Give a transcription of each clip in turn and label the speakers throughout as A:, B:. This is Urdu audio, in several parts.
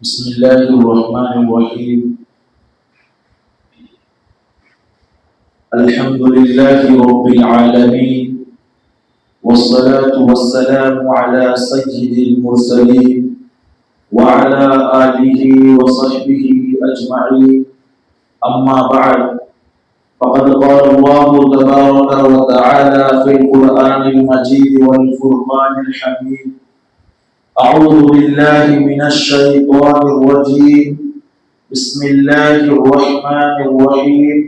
A: بسم الله الرحمن الرحيم. الحمد لله رب العالمين، والصلاة والسلام على سيد المرسلين وعلى آله وصحبه أجمعين. أما بعد، فقد قال الله تبارك وتعالى في القرآن المجيد والفرقان الحميد: أعوذ بالله من الشيطان الرجيم. بسم الله الرحمن الرحيم.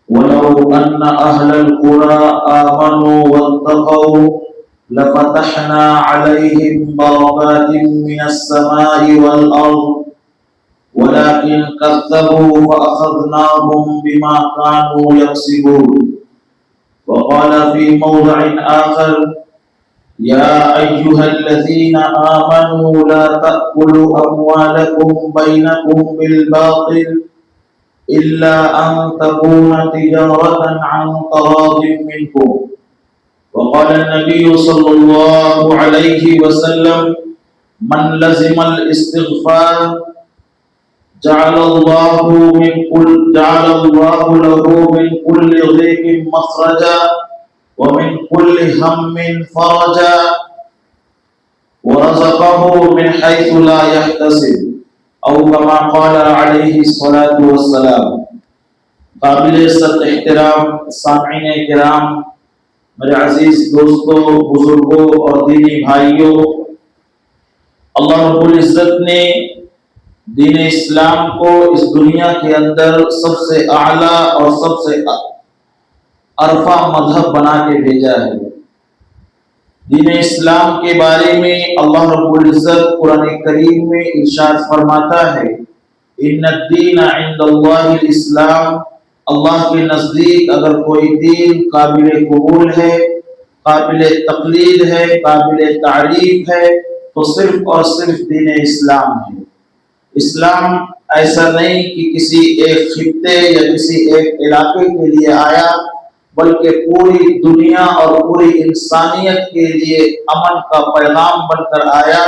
A: ولو أن أهل القرى آمنوا واتقوا لفتحنا عليهم بركات من السماء والأرض ولكن كذبوا فأخذناهم بما كانوا يكسبون. وقال في موضع آخر: يا أيها الذين آمنوا لا تأكلوا أموالكم بينكم بالباطل إلا أن تكون تجارة عن تراض منكم. وقال النبي صلى الله عليه وسلم: من لزم الاستغفار جعل الله له من كل ضيق مخرجا ومن كل هم فرجا ورزقه من حيث لا يحتسب، او كما قال علیہ الصلاۃ والسلام۔ قابل صد احترام سامعین کرام، میرے عزیز دوستوں، بزرگوں اور دینی بھائیوں، اللہ رب العزت نے دین اسلام کو اس دنیا کے اندر سب سے اعلیٰ اور سب سے عرفہ مذہب بنا کے بھیجا ہے۔ دین اسلام کے بارے میں اللہ رب العزت قرآن کریم میں ارشاد فرماتا ہے: ان الدین عند اللہ الاسلام، اللہ کے نزدیک اگر کوئی دین قابل قبول ہے، قابل تقلید ہے، قابل تعریف ہے تو صرف اور صرف دین اسلام ہے۔ اسلام ایسا نہیں کہ کسی ایک خطے یا کسی ایک علاقے کے لیے آیا، بلکہ پوری دنیا اور پوری انسانیت کے لیے امن کا پیغام بن کر آیا،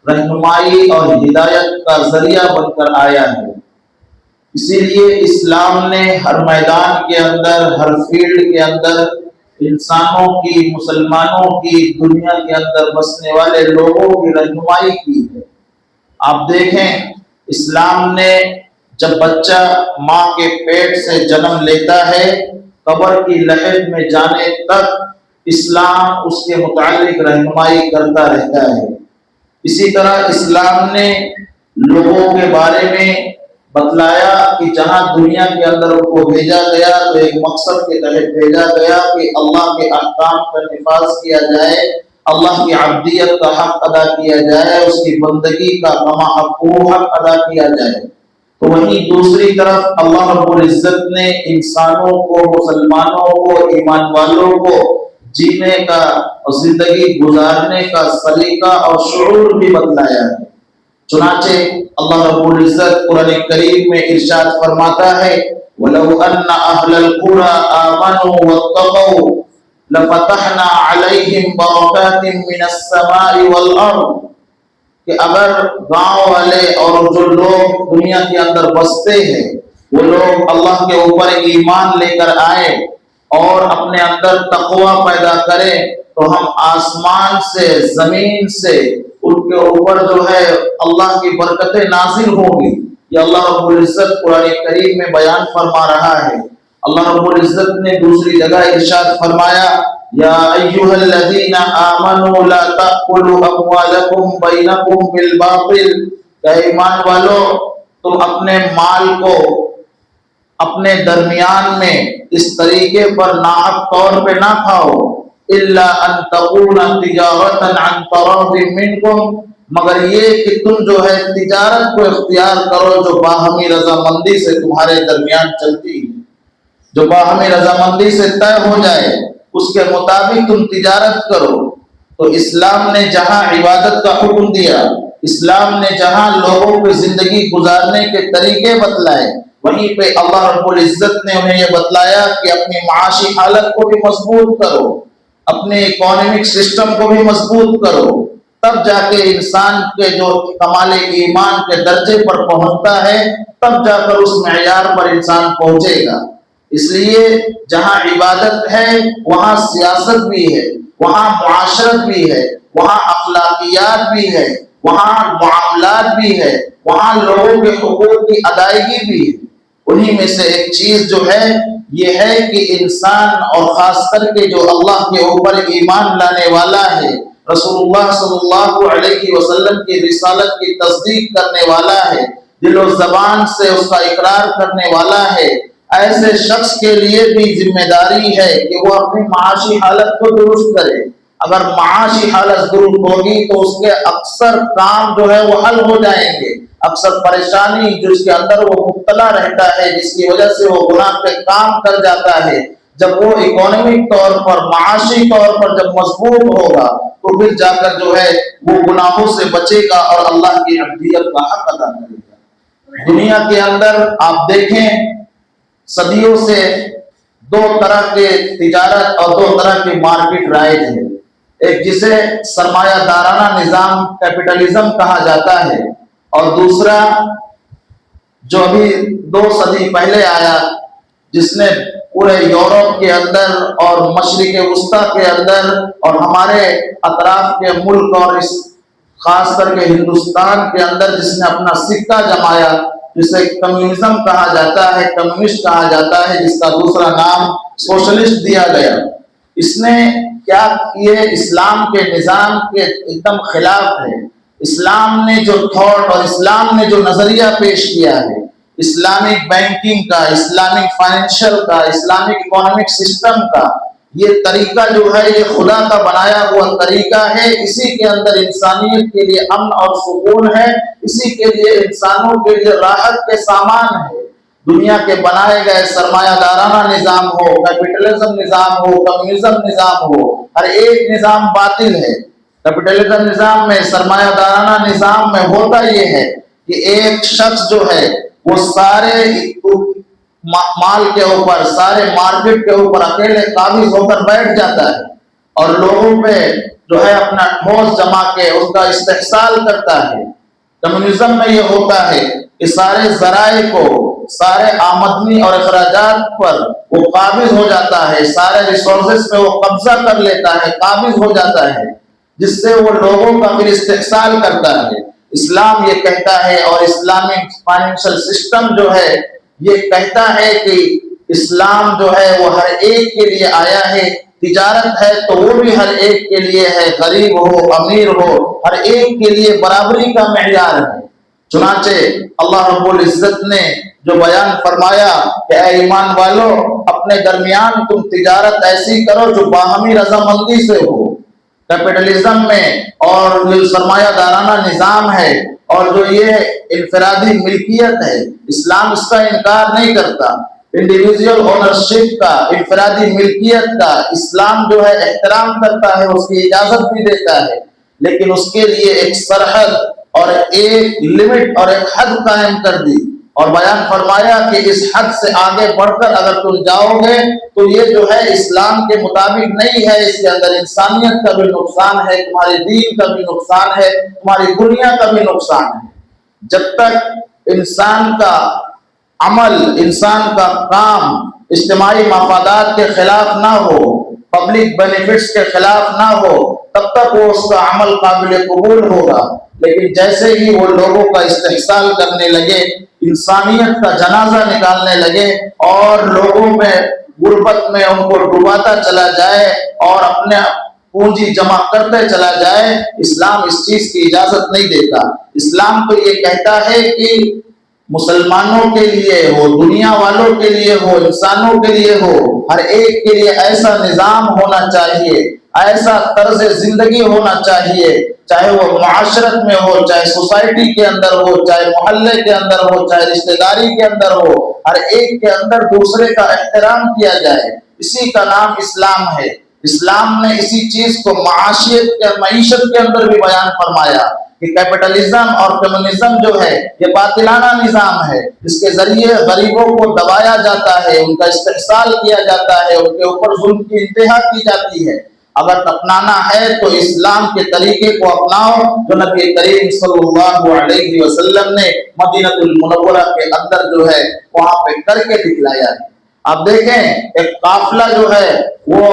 A: رہنمائی اور ہدایت کا ذریعہ بن کر آیا ہے۔ اسی لیے اسلام نے ہر میدان کے اندر، ہر فیلڈ کے اندر انسانوں کی، مسلمانوں کی، دنیا کے اندر بسنے والے لوگوں کی رہنمائی کی ہے۔ آپ دیکھیں، اسلام نے جب بچہ ماں کے پیٹ سے جنم لیتا ہے، قبر کی لحد میں جانے تک اسلام اس کے متعلق رہنمائی کرتا رہتا ہے۔ اسی طرح اسلام نے لوگوں کے بارے میں بتلایا کہ جہاں دنیا کے اندر ان کو بھیجا گیا تو ایک مقصد کے تحت بھیجا گیا کہ اللہ کے احکام کا نفاذ کیا جائے، اللہ کی عبدیت کا حق ادا کیا جائے، اس کی بندگی کا کما حق ادا کیا جائے۔ تو وہیں دوسری طرف اللہ رب العزت نے انسانوں کو، مسلمانوں کو، ایمان والوں کو جینے کا اور زندگی گزارنے کا سلیقہ اور شعور بھی بتلایا ہے۔ چنانچہ اللہ رب العزت قرآن کریم میں ارشاد فرماتا ہے: وَلَوْ أَنَّ أَهْلَ الْقُرَىٰ آمَنُوا وَاتَّقَوْا لَفَتَحْنَا عَلَيْهِمْ بَرَكَاتٍ مِّنَ السَّمَاءِ وَالْأَرْضِ، کہ اگر گاؤں والے اور جو لوگ دنیا کے اندر بستے ہیں وہ لوگ اللہ کے اوپر ایمان لے کر آئے اور اپنے اندر تقوی پیدا کریں تو ہم آسمان سے، زمین سے ان کے اوپر جو ہے اللہ کی برکتیں نازل ہوں گی۔ یہ اللہ رب العزت قرآن کریم میں بیان فرما رہا ہے۔ اللہ رب العزت نے دوسری جگہ ارشاد فرمایا: یا ایھا الذین آمنوا لا تأکلوا اموالکم بینکم بالباطل، کہ ایمان والو تم اپنے مال کو اپنے درمیان میں اس طریقے پر ناحق طور پہ نہ کھاؤ، الا ان تکون تجارۃ عن تراض منکم، مگر یہ کہ تم جو ہے تجارت کو اختیار کرو جو باہمی رضامندی سے تمہارے درمیان چلتی ہے، جو باہمی رضامندی سے طے ہو جائے اس کے مطابق تم تجارت کرو۔ تو اسلام نے جہاں عبادت کا حکم دیا، اسلام نے جہاں لوگوں کو زندگی گزارنے کے طریقے بتلائے، وہیں پہ اللہ رب العزت نے انہیں یہ بتلایا کہ اپنی معاشی حالت کو بھی مضبوط کرو، اپنے اکانومک سسٹم کو بھی مضبوط کرو، تب جا کے انسان کے جو کمال ایمان کے درجے پر پہنچتا ہے، تب جا کر اس معیار پر انسان پہنچے گا۔ اس لیے جہاں عبادت ہے وہاں سیاست بھی ہے، وہاں معاشرت بھی ہے، وہاں اخلاقیات بھی ہے، وہاں معاملات بھی ہے، وہاں لوگوں کے حقوق کی ادائیگی بھی ہے۔ انہی میں سے ایک چیز جو ہے یہ ہے کہ انسان اور خاص کر کے جو اللہ کے اوپر ایمان لانے والا ہے، رسول اللہ صلی اللہ علیہ وسلم کی رسالت کی تصدیق کرنے والا ہے، دل و زبان سے اس کا اقرار کرنے والا ہے، ایسے شخص کے لیے بھی ذمہ داری ہے کہ وہ اپنی معاشی حالت کو درست کرے۔ اگر معاشی حالت درست ہوگی تو اس کے اکثر کام جو ہے وہ حل ہو جائیں گے، اکثر پریشانی جو اس کے اندر وہ مبتلا رہتا ہے، جس کی وجہ سے وہ گناہ پہ کام کر جاتا ہے، جب وہ اکانومک طور پر، معاشی طور پر جب مضبوط ہوگا تو پھر جا کر جو ہے وہ گناہوں سے بچے گا اور اللہ کی عبودیت کا حق ادا کرے گا۔ دنیا کے اندر آپ دیکھیں صدیوں سے دو طرح کے تجارت اور دو طرح کی مارکیٹ رائج ہے۔ ایک جسے سرمایہ دارانہ نظام کیپٹلزم کہا جاتا ہے، اور دوسرا جو ابھی 2 صدی پہلے آیا، جس نے پورے یورپ کے اندر اور مشرق وسطیٰ کے اندر اور ہمارے اطراف کے ملک اور اس خاص کر کے ہندوستان کے اندر جس نے اپنا سکہ جمایا، جسے کمیونزم کہا جاتا ہے، کمیونسٹ کہا جاتا ہے، جس کا دوسرا نام سوشلسٹ دیا گیا۔ اس نے کیا کیے؟ اسلام کے نظام کے ایک دم خلاف ہے۔ اسلام نے جو تھاٹ اور اسلام نے جو نظریہ پیش کیا ہے، اسلامک بینکنگ کا، اسلامک فائنینشل کا، اسلامک اکانومک سسٹم کا، یہ طریقہ جو ہے یہ خدا کا بنایا ہوا طریقہ ہے۔ اسی کے اندر انسانیت کے لیے امن اور سکون ہے، اسی کے لیے انسانوں کے لیے راحت کے سامان ہے۔ دنیا کے بنائے گئے سرمایہ دارانہ نظام ہو، کیپٹلزم نظام ہو، کمیونزم نظام ہو، ہر ایک نظام باطل ہے۔ کیپٹلزم نظام میں، سرمایہ دارانہ نظام میں ہوتا یہ ہے کہ ایک شخص جو ہے وہ سارے مال کے اوپر، سارے مارکیٹ کے اوپر اکیلے قابض ہو کر بیٹھ جاتا ہے اور لوگوں پہ جو ہے اپنا ٹھوس جما کے اس کا استحصال کرتا ہے۔ کمیونزم میں یہ ہوتا ہے کہ سارے ذرائع کو، سارے آمدنی اور اخراجات پر وہ قابض ہو جاتا ہے، سارے ریسورسز پہ وہ قبضہ کر لیتا ہے، قابض ہو جاتا ہے، جس سے وہ لوگوں کا پھر استحصال کرتا ہے۔ اسلام یہ کہتا ہے، اور اسلامک فائنینشل سسٹم جو ہے یہ کہتا ہے کہ اسلام جو ہے وہ ہر ایک کے لیے آیا ہے۔ تجارت ہے تو وہ بھی ہر ایک کے لیے ہے، غریب ہو، امیر ہو، ہر ایک کے لیے برابری کا معیار ہے۔ چنانچہ اللہ رب العزت نے جو بیان فرمایا کہ اے ایمان والو، اپنے درمیان تم تجارت ایسی کرو جو باہمی رضامندی سے ہو۔ کیپٹلزم میں اور جو سرمایہ دارانہ نظام ہے اور جو یہ انفرادی ملکیت ہے، اسلام اس کا انکار نہیں کرتا۔ انڈیویجول اونرشپ کا، انفرادی ملکیت کا اسلام جو ہے احترام کرتا ہے، اس کی اجازت بھی دیتا ہے، لیکن اس کے لیے ایک سرحد اور ایک لمٹ اور ایک حد قائم کر دی، اور بیان فرمایا کہ اس حد سے آگے بڑھ کر اگر تم جاؤ گے تو یہ جو ہے اسلام کے مطابق نہیں ہے، اس کے اندر انسانیت کا بھی نقصان ہے، تمہارے دین کا بھی نقصان ہے، تمہاری دنیا کا بھی نقصان ہے۔ جب تک انسان کا عمل، انسان کا کام اجتماعی مفادات کے خلاف نہ ہو، پبلک بینیفٹس کے خلاف نہ ہو، تب تک وہ اس کا عمل قابل قبول ہوگا۔ لیکن جیسے ہی وہ لوگوں کا استحصال کرنے لگے، انسانیت کا جنازہ نکالنے لگے اور لوگوں میں غربت میں ان کو ڈباتا چلا جائے اور اپنے پونجی جمع کرتے چلا جائے، اسلام اس چیز کی اجازت نہیں دیتا۔ اسلام تو یہ کہتا ہے کہ مسلمانوں کے لیے ہو، دنیا والوں کے لیے ہو، انسانوں کے لیے ہو، ہر ایک کے لیے ایسا نظام ہونا چاہیے، ایسا طرز زندگی ہونا چاہیے، چاہے وہ معاشرت میں ہو، چاہے سوسائٹی کے اندر ہو، چاہے محلے کے اندر ہو، چاہے رشتہ داری کے اندر ہو، ہر ایک کے اندر دوسرے کا احترام کیا جائے۔ اسی کا نام اسلام ہے۔ اسلام نے اسی چیز کو معیشت کے اندر بھی بیان فرمایا کہ کیپٹلزم اور کمیونزم جو ہے یہ باطلانہ نظام ہے، اس کے ذریعے غریبوں کو دبایا جاتا ہے، ان کا استحصال کیا جاتا ہے، ان کے اوپر ظلم کی انتہا کی جاتی ہے۔ اگر اپنانا ہے تو اسلام کے طریقے کو اپناؤ جو نبی کریم صلی اللہ علیہ وسلم نے مدینہ المنورہ کے اندر جو ہے وہاں پہ کر کے دکھلایا ہے۔ آپ دیکھیں ایک قافلہ جو ہے وہ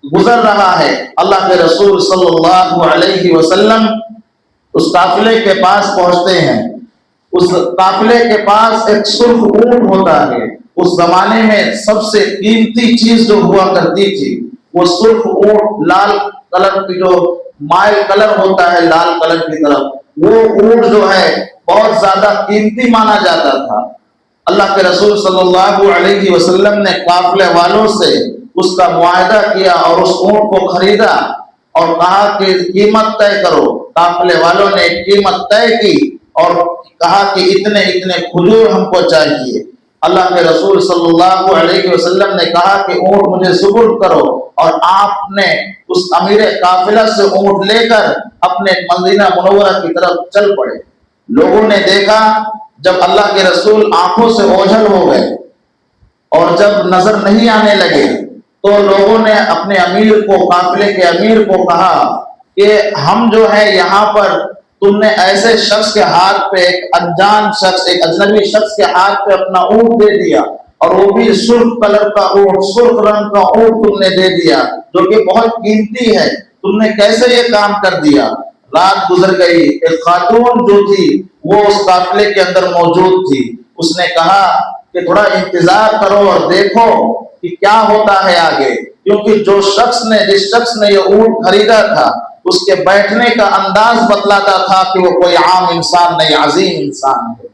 A: گزر رہا ہے، اللہ کے رسول صلی اللہ علیہ وسلم اس قافلے کے پاس پہنچتے ہیں۔ اس قافلے کے پاس ایک سرخ اونٹ ہوتا ہے۔ اس زمانے میں سب سے قیمتی چیز جو ہوا کرتی تھی وہ سرخ اونٹ، لال کلر کی جو مائل کلر ہوتا ہے لال کلر کی طرف، وہ اونٹ جو ہے بہت زیادہ قیمتی مانا جاتا تھا۔ اللہ کے رسول صلی اللہ علیہ وسلم نے قافلے والوں سے اس کا معاہدہ کیا اور اس اونٹ کو خریدا اور کہا کہ قیمت طے کرو۔ قافلے والوں نے قیمت طے کی اور کہا کہ اتنے اتنے کھجور ہم کو چاہیے۔ اللہ کے رسول صلی اللہ علیہ وسلم نے کہا کہ اونٹ مجھے سپرد کرو، اور آپ نے اس امیر قافلہ سے اونٹ لے کر اپنے مدینہ منورہ کی طرف چل پڑے۔ لوگوں نے دیکھا جب اللہ کے رسول آنکھوں سے اوجھل ہو گئے اور جب نظر نہیں آنے لگے تو لوگوں نے اپنے امیر کو، قافلے کے امیر کو کہا کہ ہم جو ہے یہاں پر تم نے ایسے شخص کے ہاتھ پہ، ایک انجان شخص، ایک اجنبی شخص کے ہاتھ پہ اپنا اونٹ دے دیا، اور وہ بھی سرخ کلر کا اونٹ، سرخ رنگ کا اونٹ تم نے دے دیا جو کہ بہت قیمتی ہے، تم نے کیسے یہ کام کر دیا؟ رات گزر گئی، ایک خاتون جو تھی وہ اس قافلے کے اندر موجود تھی، اس نے کہا کہ تھوڑا انتظار کرو اور دیکھو کہ کیا ہوتا ہے آگے، کیونکہ جس شخص نے یہ اونٹ خریدا تھا اس کے بیٹھنے کا انداز بتلاتا تھا کہ وہ کوئی عام انسان نہیں، عظیم انسان ہے۔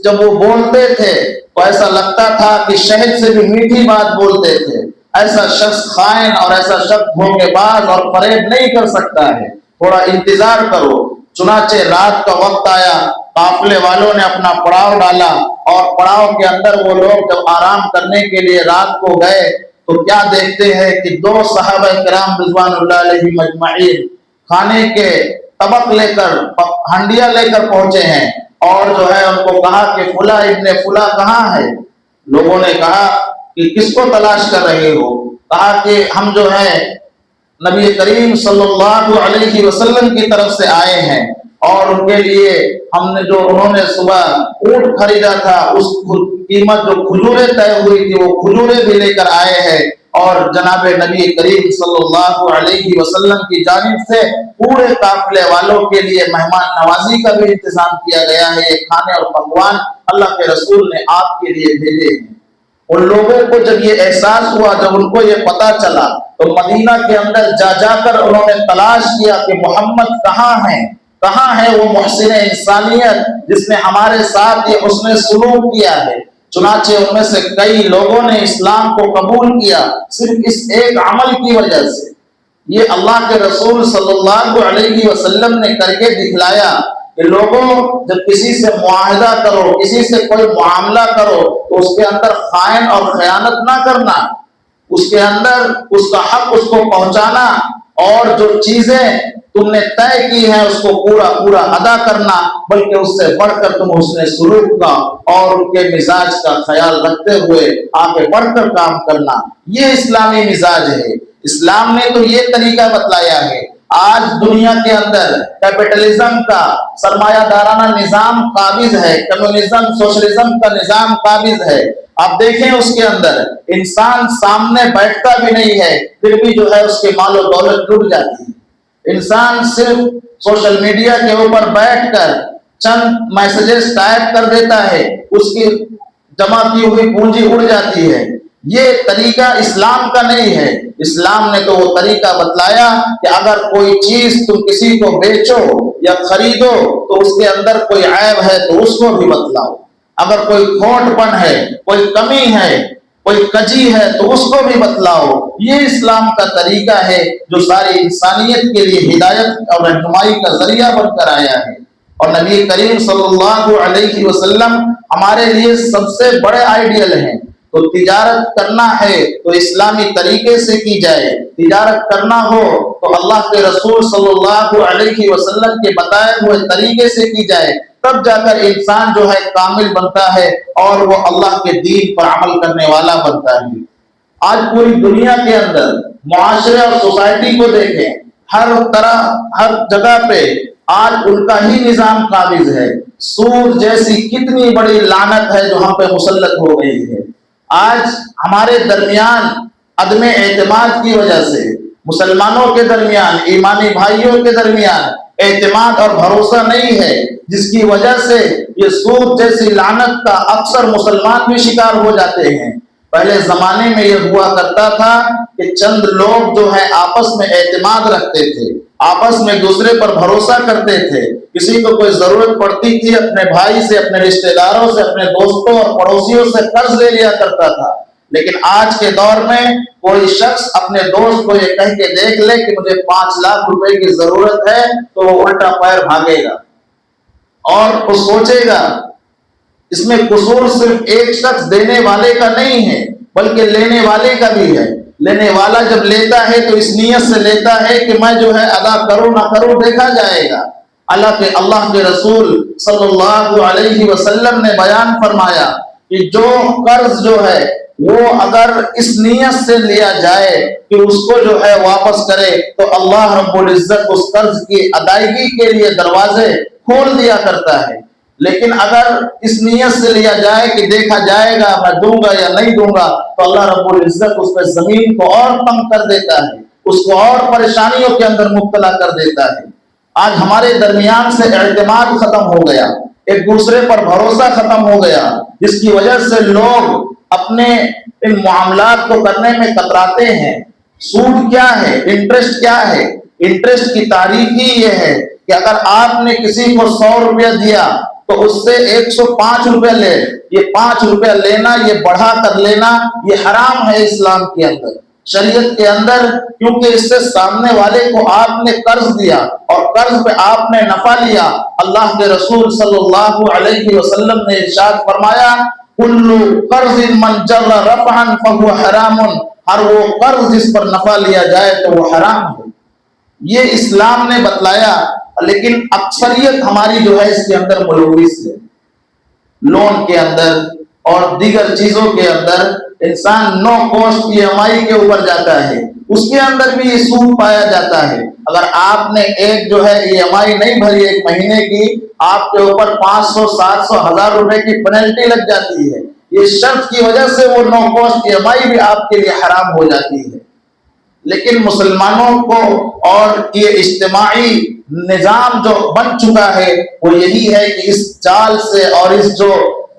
A: جب وہ بولتے تھے تو ایسا لگتا تھا کہ شہد سے بھی میٹھی بات بولتے تھے۔ ایسا شخص خائن اور ایسا شخص دھوکے باز اور فریب نہیں کر سکتا ہے، تھوڑا انتظار کرو۔ چنانچہ رات کا وقت آیا، قافلے والوں نے اپنا پڑاؤ ڈالا، اور پڑاؤ کے اندر وہ لوگ جب آرام کرنے کے لیے رات کو گئے تو کیا دیکھتے ہیں کہ دو صحابہ کرام رضوان اللہ علیہ مجمعین کھانے کے طبق لے کر، ہنڈیا لے کر پہنچے ہیں، اور جو ہے ان کو کہا کہ فلاں ابن فلاں کہاں ہے؟ لوگوں نے کہا کہ کس کو تلاش کر رہے ہو؟ کہا کہ ہم جو ہے نبی کریم صلی اللہ علیہ وسلم کی طرف سے آئے ہیں، اور ان کے لیے ہم نے جو انہوں نے صبح اونٹ خریدا تھا اس قیمت جو کھجوریں طے ہوئی تھی وہ کھجوریں بھی لے کر آئے ہیں، اور جناب نبی کریم صلی اللہ علیہ وسلم کی جانب سے پورے قافلے والوں کے لیے مہمان نوازی کا بھی انتظام کیا گیا ہے۔ یہ کھانے اور پکوان اللہ کے رسول نے آپ کے لیے بھیجے ہیں۔ ان لوگوں کو جب یہ احساس ہوا، جب ان کو یہ پتا چلا، تو مدینہ کے اندر جا کر انہوں نے تلاش کیا کہ محمد کہاں ہیں، کہاں ہے وہ محسن انسانیت جس نے ہمارے ساتھ یہ حسن سلوک کیا ہے۔ چنانچہ ان میں سے کئی لوگوں نے اسلام کو قبول کیا صرف اس ایک عمل کی وجہ سے۔ یہ اللہ کے رسول صلی اللہ علیہ وسلم نے کر کے دکھلایا کہ لوگوں جب کسی سے معاہدہ کرو، کسی سے کوئی معاملہ کرو تو اس کے اندر خائن اور خیانت نہ کرنا، اس کے اندر اس کا حق اس کو پہنچانا، اور جو چیزیں تم نے طے کی ہیں اس کو پورا ادا کرنا، بلکہ اس سے بڑھ کر تم حسن سلوک کا اور ان کے مزاج کا خیال رکھتے ہوئے آگے بڑھ کر کام کرنا۔ یہ اسلامی مزاج ہے۔ اسلام نے تو یہ طریقہ بتلایا ہے۔ آج دنیا کے اندر کیپٹلزم کا سرمایہ دارانہ نظام قابض ہے، کمیونزم سوشلزم کا نظام قابض ہے۔ آپ دیکھیں اس کے اندر انسان سامنے بیٹھتا بھی نہیں ہے، پھر بھی جو ہے اس کے مال و دولت لٹ جاتی ہے۔ انسان صرف سوشل میڈیا کے اوپر بیٹھ کر چند میسجز ٹائپ کر دیتا ہے، اس کی جمع کی ہوئی پونجی اڑ جاتی ہے۔ یہ طریقہ اسلام کا نہیں ہے۔ اسلام نے تو وہ طریقہ بتلایا کہ اگر کوئی چیز تم کسی کو بیچو یا خریدو تو اس کے اندر کوئی عیب ہے تو اس کو بھی بتلاؤ، اگر کوئی کھوٹ پن ہے، کوئی کمی ہے، کوئی کجی ہے تو اس کو بھی بتلاؤ۔ یہ اسلام کا طریقہ ہے جو ساری انسانیت کے لیے ہدایت اور رہنمائی کا ذریعہ بن کر آیا ہے۔ اور نبی کریم صلی اللہ علیہ وسلم ہمارے لیے سب سے بڑے آئیڈیل ہیں۔ تو تجارت کرنا ہے تو اسلامی طریقے سے کی جائے، تجارت کرنا ہو تو اللہ کے رسول صلی اللہ علیہ وسلم کے بتائے ہوئے طریقے سے کی جائے، تب جا کر انسان جو ہے کامل بنتا ہے اور وہ اللہ کے دین پر عمل کرنے والا بنتا ہے۔ آج پوری دنیا کے اندر معاشرے اور سوسائٹی کو دیکھیں، ہر طرح ہر جگہ پہ آج ان کا ہی نظام قابض ہے۔ سود جیسی کتنی بڑی لعنت ہے جو ہم پہ مسلط ہو گئی ہے۔ آج ہمارے درمیان عدم اعتماد کی وجہ سے، مسلمانوں کے درمیان، ایمانی بھائیوں کے درمیان اعتماد اور بھروسہ نہیں ہے، جس کی وجہ سے یہ سود جیسی لعنت کا اکثر مسلمان بھی شکار ہو جاتے ہیں۔ پہلے زمانے میں یہ ہوا کرتا تھا کہ چند لوگ جو ہے آپس میں اعتماد رکھتے تھے، آپس میں دوسرے پر بھروسہ کرتے تھے، کسی کو کوئی ضرورت پڑتی تھی اپنے بھائی سے، اپنے رشتہ داروں سے، اپنے دوستوں اور پڑوسیوں سے قرض لے لیا کرتا تھا۔ لیکن آج کے دور میں کوئی شخص اپنے دوست کو یہ کہہ کے دیکھ لے کہ مجھے 5 لاکھ روپے کی ضرورت ہے تو وہ الٹا پیر بھاگے گا اور وہ سوچے گا۔ اس میں قصور صرف ایک شخص دینے والے کا نہیں ہے بلکہ لینے والے کا بھی ہے۔ لینے والا جب لیتا ہے تو اس نیت سے لیتا ہے کہ میں جو ہے ادا کروں نہ کروں دیکھا جائے گا۔ اللہ کے رسول صلی اللہ علیہ وسلم نے بیان فرمایا کہ جو قرض جو ہے وہ اگر اس نیت سے لیا جائے کہ اس کو جو ہے واپس کرے تو اللہ رب العزت اس قرض کی ادائیگی کے لیے دروازے کھول دیا کرتا ہے۔ لیکن اگر اس نیت سے لیا جائے کہ دیکھا جائے گا میں دوں گا یا نہیں دوں گا تو اللہ رب العزت اس پہ زمین کو اور تنگ کر دیتا ہے، اس کو اور پریشانیوں کے اندر مبتلا کر دیتا ہے۔ آج ہمارے درمیان سے اعتماد ختم ہو گیا، ایک دوسرے پر بھروسہ ختم ہو گیا، جس کی وجہ سے لوگ اپنے ان معاملات کو کرنے میں کتراتے ہیں۔ سود کیا ہے؟ انٹرسٹ کیا ہے؟ انٹرسٹ کی تعریف ہی یہ ہے کہ اگر آپ نے کسی کو 100 روپیہ دیا تو اس سے 105 روپیہ لے، یہ 5 روپیہ لینا، یہ بڑھا کر لینا، یہ حرام ہے اسلام کے اندر، شریعت کے اندر، کیونکہ اس سے سامنے والے کو آپ نے قرض دیا اور قرض پہ آپ نے نفع لیا۔ اللہ کے رسول صلی اللہ علیہ وسلم نے ارشاد فرمایا کل قرض من جر رفعا فهو حرام، ہر وہ قرض جس پر نفع لیا جائے تو وہ حرام ہے۔ یہ اسلام نے بتلایا، لیکن اکثریت ہماری جو ہے اس کے اندر ملوث ہے۔ لون کے اندر اور دیگر چیزوں کے اندر انسان نو کوسٹ EMI کے اوپر جاتا ہے، اس کے اندر بھی یہ سود پایا جاتا ہے۔ اگر آپ نے ایک جو ہے EMI نہیں بھری ایک مہینے کی، آپ کے اوپر 500 700 1000 روپے کی پینلٹی لگ جاتی ہے۔ یہ شرط کی وجہ سے وہ نو کوسٹ EMI بھی آپ کے لیے حرام ہو جاتی ہے۔ لیکن مسلمانوں کو اور یہ اجتماعی نظام جو بن چکا ہے وہ یہی ہے کہ اس جال سے اور اس جو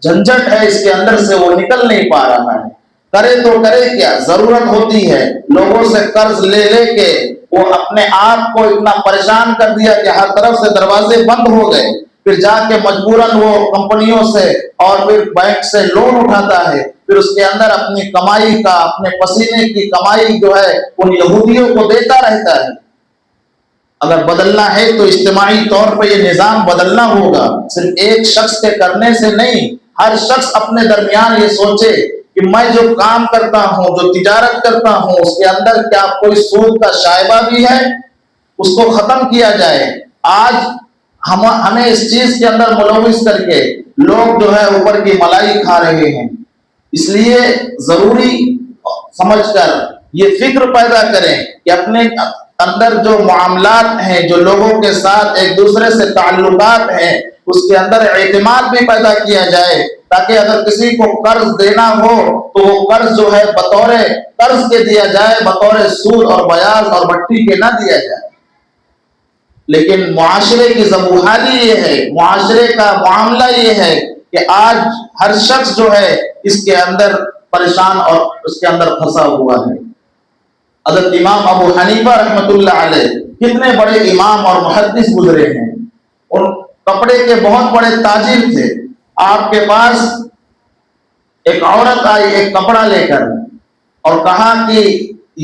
A: جھنجھٹ ہے اس کے اندر سے وہ نکل نہیں پا رہا ہے۔ کرے تو کرے کیا؟ ضرورت ہوتی ہے، لوگوں سے قرض لے لے کے وہ اپنے آپ کو اتنا پریشان کر دیا کہ ہر طرف سے دروازے بند ہو گئے، پھر جا کے مجبوراً وہ کمپنیوں سے اور پھر بینک سے لون اٹھاتا ہے، پھر اس کے اندر اپنی کمائی کا، اپنے پسینے کی کمائی جو ہے ان یہودیوں کو دیتا رہتا ہے۔ اگر بدلنا ہے تو اجتماعی طور پہ یہ نظام بدلنا ہوگا، صرف ایک شخص کے کرنے سے نہیں۔ ہر شخص اپنے درمیان یہ سوچے کہ میں جو کام کرتا ہوں، جو تجارت کرتا ہوں، اس کے اندر کیا کوئی سود کا شائبہ بھی ہے، اس کو ختم کیا جائے۔ آج ہمیں اس چیز کے اندر ملوث کر کے لوگ جو ہے اوپر کی ملائی کھا رہے ہیں۔ اس لیے ضروری سمجھ کر یہ فکر پیدا کریں کہ اپنے اندر جو معاملات ہیں، جو لوگوں کے ساتھ ایک دوسرے سے تعلقات ہیں، اس کے اندر اعتماد بھی پیدا کیا جائے، تاکہ اگر کسی کو قرض دینا ہو تو وہ قرض جو ہے بطور قرض کے دیا جائے، بطور سود اور بیاض اور بٹھی کے نہ دیا جائے۔ لیکن معاشرے کی ذبحالی یہ ہے، معاشرے کا معاملہ یہ ہے کہ آج ہر شخص جو ہے اس کے اندر پریشان اور اس کے اندر پھنسا ہوا ہے۔ حضرت امام ابو حنیفہ رحمۃ اللہ علیہ کتنے بڑے امام اور محدث گزرے ہیں، ان کپڑے کے بہت بڑے تاجر تھے۔ آپ کے پاس ایک عورت آئی ایک کپڑا لے کر اور کہا کہ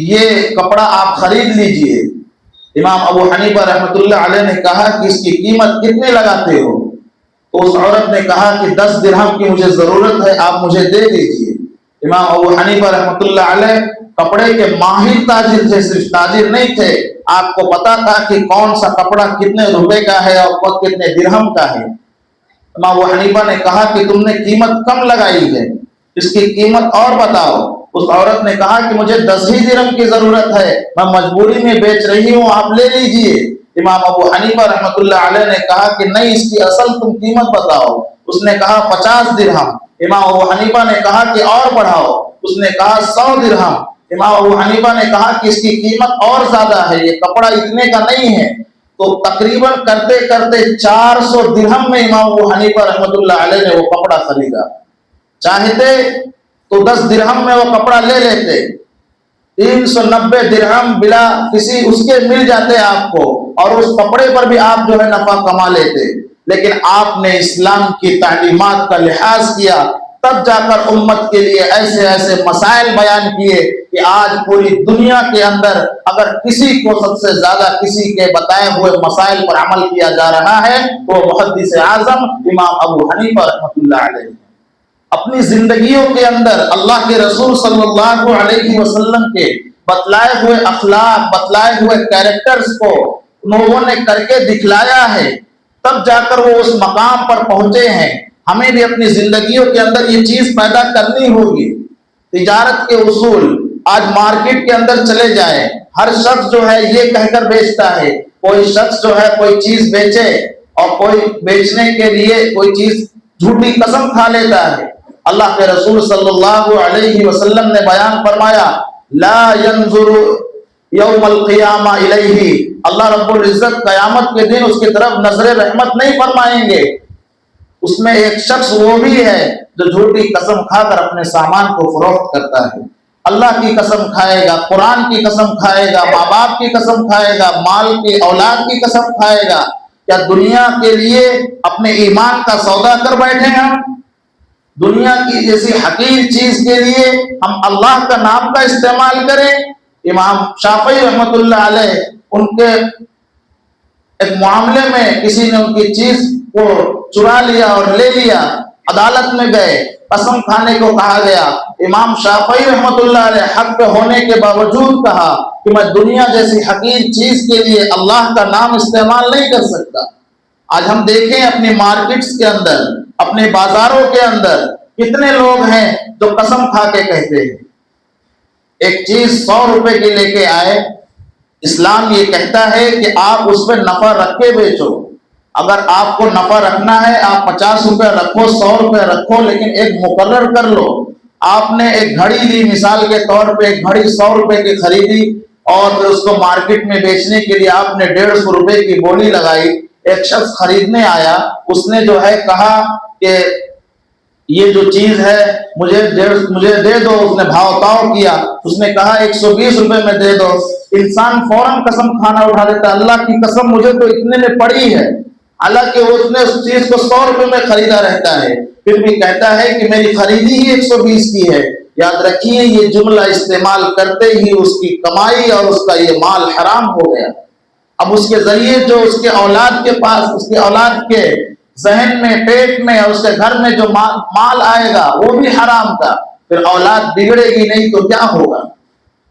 A: یہ کپڑا آپ خرید لیجئے۔ امام ابو حنیفہ رحمۃ اللہ علیہ نے کہا کہ اس کی قیمت کتنے لگاتے ہو؟ تو اس عورت نے کہا کہ 10 درہم کی مجھے ضرورت ہے، آپ مجھے دے دیجئے۔ امام ابو حنیفہ رحمۃ اللہ علیہ کپڑے کے ماہر تاجر تھے، صرف تاجر نہیں تھے، آپ کو پتا تھا کہ کون سا کپڑا کتنے روپے کا ہے اور کتنے درہم کا ہے۔ امام ابو حنیفہ نے کہا کہ تم نے قیمت کم لگائی ہے، اس کی قیمت اور بتاؤ۔ اس عورت نے کہا کہ مجھے 10 ہی درہم کی ضرورت ہے، میں مجبوری میں بیچ رہی ہوں، آپ لے لیجئے۔ امام ابو حنیفہ رحمۃ اللہ علیہ نے کہا کہ نہیں، اس کی اصل تم قیمت بتاؤ۔ اس نے کہا 50 درہم۔ امام ابو حنیفہ نے کہا کہ اور بڑھاؤ۔ اس نے کہا 100 درہم۔ امام ابو حنیفہ نے کہا کہ اس کی قیمت اور زیادہ ہے، یہ کپڑا اتنے کا نہیں ہے۔ تو تقریباً کرتے کرتے 400 درہم میں امام ابو حنیفہ رحمۃ اللہ علیہ نے وہ کپڑا خریدا۔ چاہتے تو 10 درہم میں وہ کپڑا لے لیتے، 390 درہم بلا کسی اس کے مل جاتے آپ کو، اور اس کپڑے پر بھی آپ جو ہے نفع کما لیتے۔ لیکن آپ نے اسلام کی تعلیمات کا لحاظ کیا، تب جا کر امت کے لیے ایسے ایسے مسائل بیان کیے کہ آج پوری دنیا کے اندر اگر کسی کو سب سے زیادہ کسی کے بتائے ہوئے مسائل پر عمل کیا جا رہا ہے تو محدث اعظم امام ابو حنیفہ رحمۃ اللہ علیہ۔ اپنی زندگیوں کے اندر اللہ کے رسول صلی اللہ علیہ وسلم کے بتلائے ہوئے اخلاق، بتلائے ہوئے کیریکٹرز کو لوگوں نے کر کے دکھلایا ہے، تب جا کر وہ اس مقام پر پہنچے ہیں۔ ہمیں بھی اپنی زندگیوں کے اندر یہ چیز پیدا کرنی ہوگی۔ تجارت کے اصول، آج مارکیٹ کے اندر چلے جائیں، ہر شخص جو ہے یہ کہہ کر بیچتا ہے، کوئی شخص جو ہے کوئی چیز بیچے اور کوئی بیچنے کے لیے کوئی چیز جھوٹی قسم کھا لیتا ہے۔ اللہ کے رسول صلی اللہ علیہ وسلم نے بیان فرمایا، لا ينظر یوم القیامہ الیہ، اللہ رب العزت قیامت کے دن اس کی طرف نظر رحمت نہیں فرمائیں گے۔ اس میں ایک شخص وہ بھی ہے جو جھوٹی قسم کھا کر اپنے سامان کو فروخت کرتا ہے۔ اللہ کی قسم کھائے گا، قرآن کی قسم کھائے گا، ماں باپ کی قسم کھائے گا، مال کی اولاد کی قسم کھائے گا۔ کیا دنیا کے لیے اپنے ایمان کا سودا کر بیٹھے ہم؟ دنیا کی جیسی حقیر چیز کے لیے ہم اللہ کا نام کا استعمال کریں؟ امام شافعی رحمۃ اللہ علیہ، ان کے ایک معاملے میں کسی نے ان کی چیز کو چرا لیا اور لے لیا، عدالت میں گئے، قسم کھانے کو کہا گیا۔ امام شافعی رحمۃ اللہ علیہ حق پہ ہونے کے باوجود کہا کہ میں دنیا جیسی حقیر چیز کے لیے اللہ کا نام استعمال نہیں کر سکتا۔ آج ہم دیکھیں اپنی مارکیٹس کے اندر، اپنے بازاروں کے اندر کتنے لوگ ہیں جو قسم کھا کے کہتے ہیں ایک چیز 100 روپے کی لے کے آئے، اسلام یہ کہتا ہے کہ آپ اس پہ نفع رکھ کے بیچو۔ اگر آپ کو نفع رکھنا ہے آپ 50 روپے رکھو، 100 روپے رکھو، لیکن ایک مقرر کر لو۔ آپ نے ایک گھڑی لی، مثال کے طور پہ ایک گھڑی 100 روپے کی خریدی اور پھر اس کو مارکیٹ میں بیچنے کے لیے آپ نے 150 روپے کی بولی لگائی۔ ایک شخص خریدنے آیا، اس نے جو ہے کہا کہ یہ جو چیز ہے مجھے دے دو، اس نے بھاؤ تاؤ کیا، اس نے کہا 120 روپے میں دے دو۔ انسان فوراً قسم کھانا اٹھا لیتا، اللہ کی قسم مجھے تو اتنے میں پڑی ہے، حالانکہ اس نے اس چیز کو 100 روپے میں خریدا رہتا ہے، پھر بھی کہتا ہے کہ میری خریدی ہی 120 کی ہے۔ یاد رکھیے یہ جملہ استعمال کرتے ہی اس کی کمائی اور اس کا یہ مال حرام ہو گیا۔ اب اس کے ذریعے جو اس کے اولاد کے پاس، اس کے اولاد کے ذہن میں، پیٹ میں اور اس کے گھر میں جو مال آئے گا وہ بھی حرام کا، پھر اولاد بگڑے گی نہیں تو کیا ہوگا؟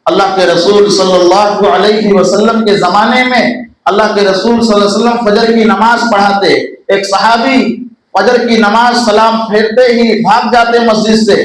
A: اللہ کے رسول صلی اللہ علیہ وسلم کے زمانے میں اللہ کے رسول صلی اللہ علیہ وسلم فجر کی نماز پڑھاتے، ایک صحابی فجر کی نماز سلام پھیرتے ہی بھاگ جاتے مسجد سے۔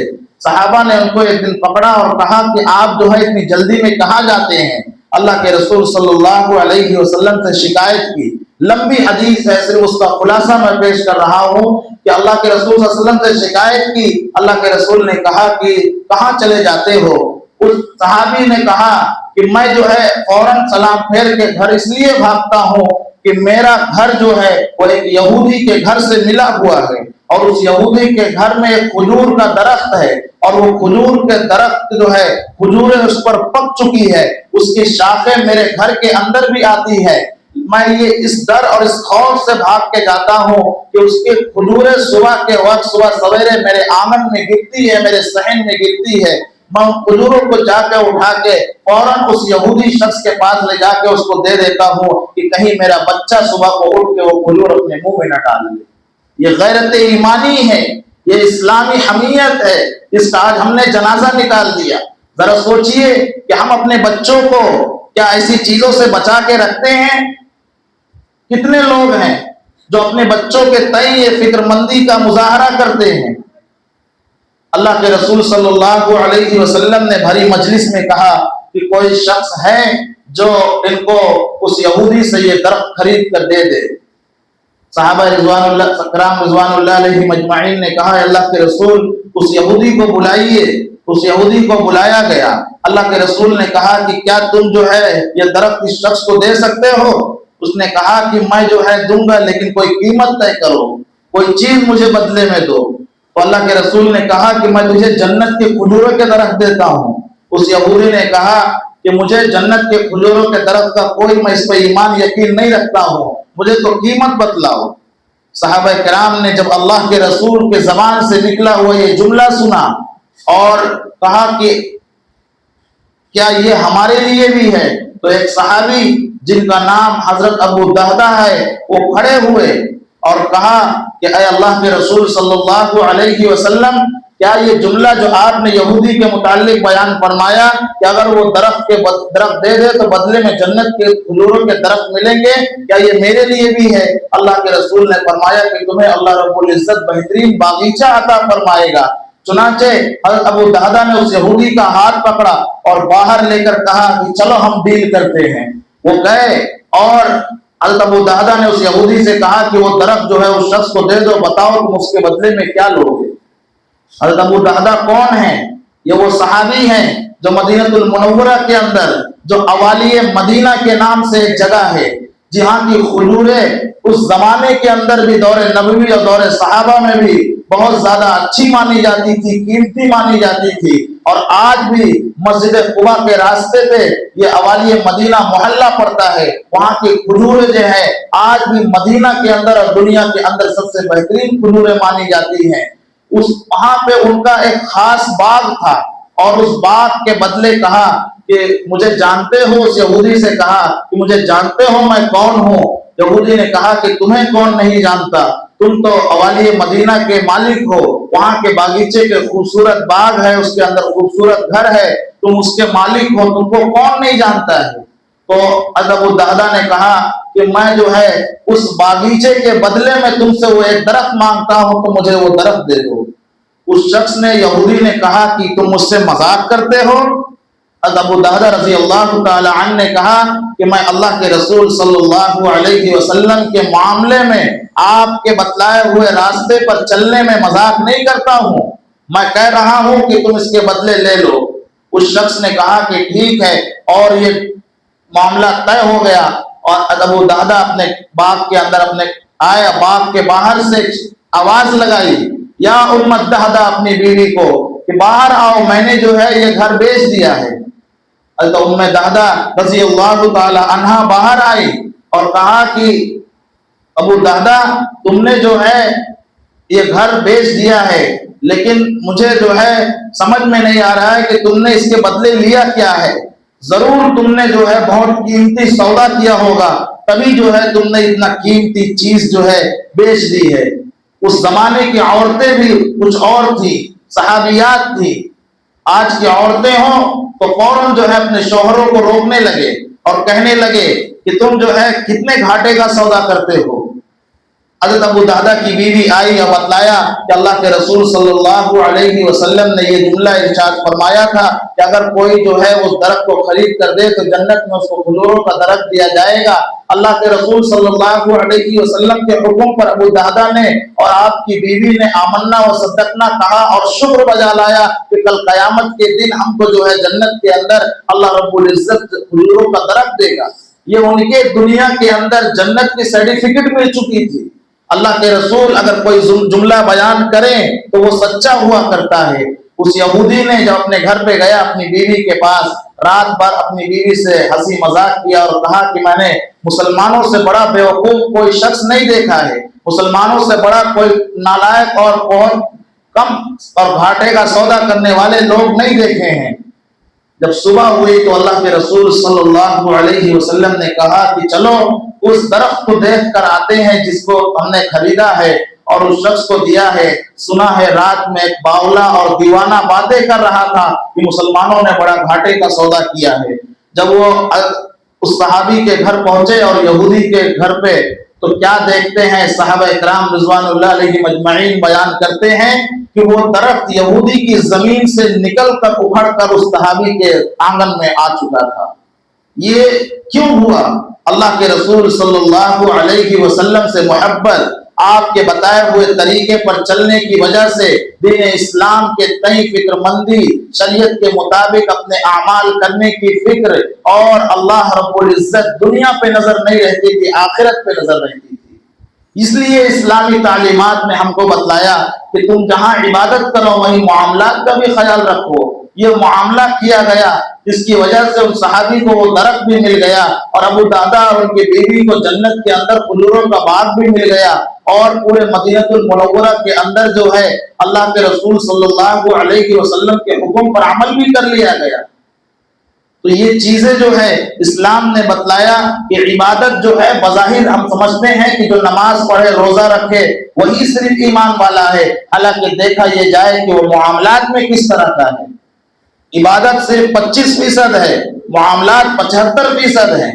A: صحابہ نے ان کو ایک دن پکڑا اور کہا کہ آپ جو ہے اتنی جلدی میں کہاں جاتے ہیں؟ اللہ کے رسول صلی اللہ علیہ وسلم سے شکایت کی، لمبی حدیث ہے، صرف اس کا خلاصہ میں پیش کر رہا ہوں کہ اللہ کے رسول صلی اللہ علیہ وسلم سے شکایت کی۔ اللہ کے رسول نے کہا کہ کہاں چلے جاتے ہو؟ اس صحابی نے کہا کہ میں جو ہے فوراً سلام پھیر کے گھر اس لیے بھاگتا ہوں کہ میرا گھر جو ہے وہ ایک یہودی کے گھر سے ملا ہوا ہے، اور اس یہودی کے گھر میں ایک کھجور کا درخت ہے، اور وہ کھجور کے درخت جو ہے کھجوریں اس پر پک چکی ہے، اس کی شاخیں میرے گھر کے اندر بھی آتی ہے۔ میں یہ اس ڈر اور اس خوف سے بھاگ کے جاتا ہوں کہ اس کے کھجوریں صبح کے وقت، صبح سویرے میرے آنگن میں گرتی ہے، میرے صحن میں گرتی ہے، میں ان کھجوروں کو جا کے اٹھا کے فوراً اس یہودی شخص کے پاس لے جا کے اس کو دے دیتا ہوں کہ کہیں میرا بچہ صبح کو اٹھ کے وہ کھجور اپنے منہ میں نہ ڈال دے۔ یہ غیرت ایمانی ہے، یہ اسلامی حمیت ہے، جس کا آج ہم نے جنازہ نکال دیا۔ ذرا سوچئے کہ ہم اپنے بچوں کو کیا ایسی چیزوں سے بچا کے رکھتے ہیں؟ کتنے لوگ ہیں جو اپنے بچوں کے تئیں یہ فکر مندی کا مظاہرہ کرتے ہیں؟ اللہ کے رسول صلی اللہ علیہ وسلم نے بھری مجلس میں کہا کہ کوئی شخص ہے جو ان کو اس یہودی سے یہ درخت خرید کر دے دے۔ صحابہ رضوان اللہ علیہ مجمعین نے کہا اللہ کے رسول اس یہودی کو بلائیے۔ اس یہودی کو بلایا گیا۔ اللہ کے رسول نے کہا کہ کیا تم جو ہے یہ درخت اس شخص کو دے سکتے ہو؟ اس نے کہا کہ میں جو ہے دوں گا، لیکن کوئی قیمت طے کرو، کوئی چیز مجھے بدلے میں دو۔ تو اللہ کے رسول نے کہا کہ میں تجھے جنت کے کھجوروں کے درخت دیتا ہوں۔ اس یہودی نے کہا کہ مجھے جنت کے کھجوروں کے درخت کا کوئی، میں اس پہ ایمان یقین نہیں رکھتا ہوں، مجھے تو قیمت بتلاؤ۔ صحابہ کرام نے جب اللہ کے رسول کے زبان سے نکلا ہوا یہ جملہ سنا اور کہا کہ کیا یہ ہمارے لیے بھی ہے، تو ایک صحابی جن کا نام حضرت ابو دہدہ ہے وہ کھڑے ہوئے اور کہا کہ اے اللہ کے رسول صلی اللہ علیہ وسلم، کیا یہ جملہ جو آپ نے یہودی کے متعلق بیان فرمایا کہ اگر وہ درخت دے دے تو بدلے میں جنت کے کھجوروں کے درخت ملیں گے، کیا یہ میرے لیے بھی ہے؟ اللہ کے رسول نے فرمایا کہ تمہیں اللہ رب العزت بہترین باغیچہ عطا فرمائے گا۔ چنانچہ حضرت ابو دہدہ نے اس یہودی کا ہاتھ پکڑا اور باہر لے کر کہا کہ چلو ہم ڈیل کرتے ہیں۔ وہ گئے اور حضرت ابو دہدہ نے اس یہودی سے کہا کہ وہ درخت جو ہے اس شخص کو دے دو، بتاؤ تم اس کے بدلے میں کیا لو گے۔ حضرت ابو دہدہ کون ہیں؟ یہ وہ صحابی ہیں جو مدینہ المنورہ کے اندر، جو اوالی مدینہ کے نام سے ایک جگہ ہے، جہاں کی کھجوریں اس زمانے کے اندر بھی، دور نبوی اور دور صحابہ میں بھی بہت زیادہ اچھی مانی جاتی تھی، قیمتی مانی جاتی تھی۔ اور آج بھی مسجد قباء کے راستے پہ یہ اوالی مدینہ محلہ پڑتا ہے، وہاں کی کھجوریں جو ہے آج بھی مدینہ کے اندر اور دنیا کے اندر سب سے بہترین کھجوریں مانی جاتی ہیں۔ وہاں پہ ان کا ایک خاص باغ تھا اور اس باغ کے بدلے کہا کہ مجھے جانتے ہو؟ اس یہودی سے کہا کہ مجھے جانتے ہو میں کون ہوں؟ یہودی نے کہا کہ تمہیں کون نہیں جانتا، تم تو اوالی مدینہ کے مالک ہو، وہاں کے باغیچے کے خوبصورت باغ ہے، اس کے اندر خوبصورت گھر ہے، تم اس کے مالک ہو، تم کو کون نہیں جانتا ہے؟ تو ابو دہدہ نے کہا کہ میں جو ہے اس باغیچے کے بدلے میں تم سے وہ ایک درخت مانگتا ہوں، تو مجھے وہ درخت دے دو۔ اس شخص نے، یہودی نے کہا کہ تم مجھ سے مذاق کرتے ہو؟ ابو دہدہ رضی اللہ تعالی عنہ نے کہا کہ میں اللہ کے رسول صلی اللہ علیہ وسلم کے معاملے میں آپ کے بتلائے ہوئے راستے پر چلنے میں مذاق نہیں کرتا ہوں، میں کہہ رہا ہوں کہ تم اس کے بدلے لے لو۔ اس شخص نے کہا کہ ٹھیک ہے، اور یہ معاملہ طے ہو گیا۔ اور ابو دہدہ اپنے باغ کے اندر آیا، باغ کے باہر سے آواز لگائی، یا ام دہدہ، اپنی بیوی کو کہ باہر آؤ، میں نے جو ہے یہ گھر بیچ دیا ہے۔ حضرت ام دہدہ رضی اللہ تعالی عنہا باہر آئی اور کہا کہ ابو دہدہ، تم نے جو ہے یہ گھر بیچ دیا ہے، لیکن مجھے جو ہے سمجھ میں نہیں آ رہا ہے کہ تم نے اس کے بدلے لیا کیا ہے۔ ضرور تم نے جو ہے بہت قیمتی سودا کیا ہوگا، تبھی جو ہے تم نے اتنا قیمتی چیز جو ہے بیچ دی ہے۔ اس زمانے کی عورتیں بھی کچھ اور تھی، صحابیات تھی۔ آج کی عورتیں ہوں تو فوراً جو ہے اپنے شوہروں کو روکنے لگے اور کہنے لگے کہ تم جو ہے کتنے گھاٹے کا سودا کرتے ہو۔ حضرت ابو دہدہ کی بیوی آئی اور بتلایا کہ اللہ کے رسول صلی اللہ علیہ وسلم نے یہ جملہ ارشاد فرمایا تھا کہ اگر کوئی جو ہے اس درخت کو خرید کر دے تو جنت میں اس کو کھجوروں کا درخت دیا جائے گا۔ اللہ کے رسول صلی اللہ علیہ وسلم کے حکم پر ابو دہدہ نے اور آپ کی بیوی نے آمنا و صدقنا کہا اور شکر بجا لایا کہ کل قیامت کے دن ہم کو جو ہے جنت کے اندر اللہ رب العزت کھجوروں کا درخت دے گا۔ یہ ان کے دنیا کے اندر جنت کی سرٹیفکیٹ مل چکی تھی۔ اللہ کے رسول اگر کوئی جملہ بیان کریں تو وہ سچا ہوا کرتا ہے۔ اس یہودی نے جب اپنے گھر پہ گیا اپنی بیوی کے پاس، رات بھر اپنی بیوی سے ہنسی مذاق کیا اور کہا کہ میں نے مسلمانوں سے بڑا بیوقوف کوئی شخص نہیں دیکھا ہے، مسلمانوں سے بڑا کوئی نالائق اور بہت کم اور گھاٹے کا سودا کرنے والے لوگ نہیں دیکھے ہیں۔ جب صبح ہوئی تو اللہ کے رسول صلی اللہ علیہ وسلم نے کہا کہ چلو اس درخت کو دیکھ کر آتے ہیں جس کو ہم نے خریدا ہے اور اس شخص کو دیا ہے۔ سنا ہے رات میں ایک باولا اور دیوانہ باتیں کر رہا تھا کہ مسلمانوں نے بڑا گھاٹے کا سودا کیا ہے۔ جب وہ اس صحابی کے گھر پہنچے اور یہودی کے گھر پہ، تو کیا دیکھتے ہیں صحابہ اکرام رضوان اللہ علیہم اجمعین بیان کرتے ہیں کہ وہ درخت یہودی کی زمین سے نکل کر اکھڑ کر اس صحابی کے آنگن میں آ چکا تھا۔ یہ کیوں ہوا؟ اللہ کے رسول صلی اللہ علیہ وسلم سے محبت، آپ کے بتائے ہوئے طریقے پر چلنے کی وجہ سے دین اسلام کے تئیں فکر مندی، شریعت کے مطابق اپنے اعمال کرنے کی فکر، اور اللہ رب العزت دنیا پہ نظر نہیں رہتی تھی، آخرت پہ نظر رہتی تھی۔ اس لیے اسلامی تعلیمات میں ہم کو بتلایا کہ تم جہاں عبادت کرو وہیں معاملات کا بھی خیال رکھو۔ یہ معاملہ کیا گیا جس کی وجہ سے ان صحابی کو وہ درخت بھی مل گیا، اور ابو دادا اور ان کی بیوی کو جنت کے اندر کھجوروں کا باغ بھی مل گیا، اور پورے مدینہ المنورہ کے اندر جو ہے اللہ کے رسول صلی اللہ علیہ وسلم کے حکم پر عمل بھی کر لیا گیا۔ تو یہ چیزیں جو ہے اسلام نے بتلایا کہ عبادت جو ہے بظاہر ہم سمجھتے ہیں کہ جو نماز پڑھے روزہ رکھے وہی صرف ایمان والا ہے، حالانکہ دیکھا یہ جائے کہ وہ معاملات میں کس طرح کا ہے۔ عبادت صرف 25% ہے، معاملات 75% ہیں۔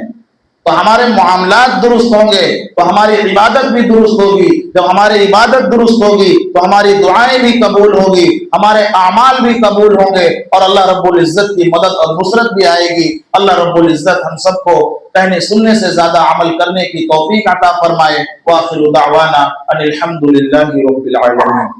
A: تو ہمارے معاملات درست ہوں گے تو ہماری عبادت بھی درست ہوگی، جب ہماری عبادت درست ہوگی تو ہماری دعائیں بھی قبول ہوگی، ہمارے اعمال بھی قبول ہوں گے، اور اللہ رب العزت کی مدد اور نصرت بھی آئے گی۔ اللہ رب العزت ہم سب کو کہنے سننے سے زیادہ عمل کرنے کی توفیق عطا فرمائے۔ وآخر دعوانا ان الحمد للہ رب العالمین۔